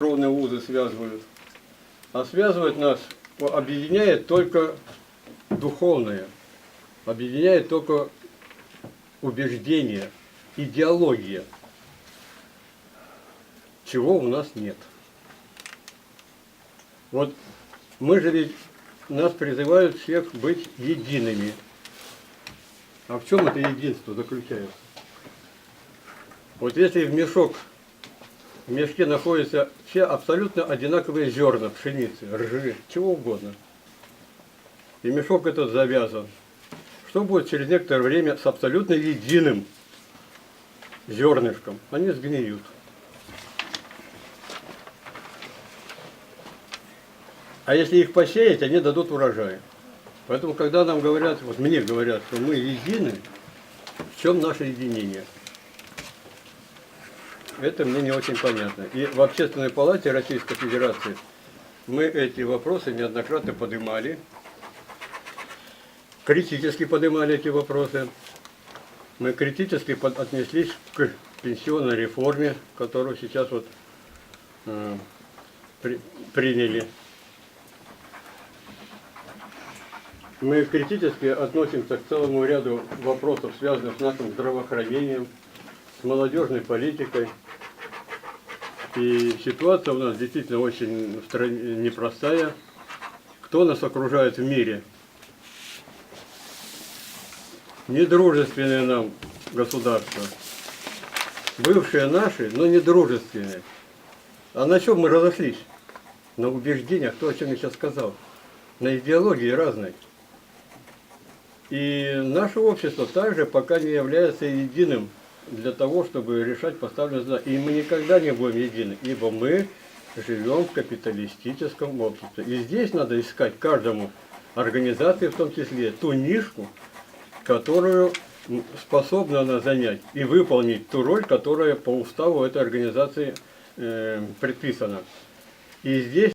кровные узы связывают. А связывает нас, объединяет только духовное, объединяет только убеждение, идеология, чего у нас нет. Вот мы же ведь, нас призывают всех быть едиными. А в чем это единство заключается? Вот если в мешке находятся все абсолютно одинаковые зерна пшеницы, ржи, чего угодно, и мешок этот завязан, что будет через некоторое время с абсолютно единым зернышком? Они сгниют. А если их посеять, они дадут урожай. Поэтому, когда нам говорят, вот мне говорят, что мы едины, в чем наше единение? Это мне не очень понятно. И в Общественной палате Российской Федерации мы эти вопросы неоднократно поднимали, критически поднимали эти вопросы. Мы критически отнеслись к пенсионной реформе, которую сейчас вот приняли. Мы критически относимся к целому ряду вопросов, связанных с нашим здравоохранением, с молодежной политикой. И ситуация у нас действительно очень непростая. Кто нас окружает в мире? Недружественные нам государства. Бывшие наши, но недружественные. А на чем мы разошлись? На убеждениях, то, о чем я сейчас сказал. На идеологии разной. И наше общество также пока не является единым для того, чтобы решать поставленные задачи. И мы никогда не будем едины, ибо мы живем в капиталистическом обществе. И здесь надо искать каждому организации, в том числе, ту нишку, которую способна она занять и выполнить ту роль, которая по уставу этой организации предписана. И здесь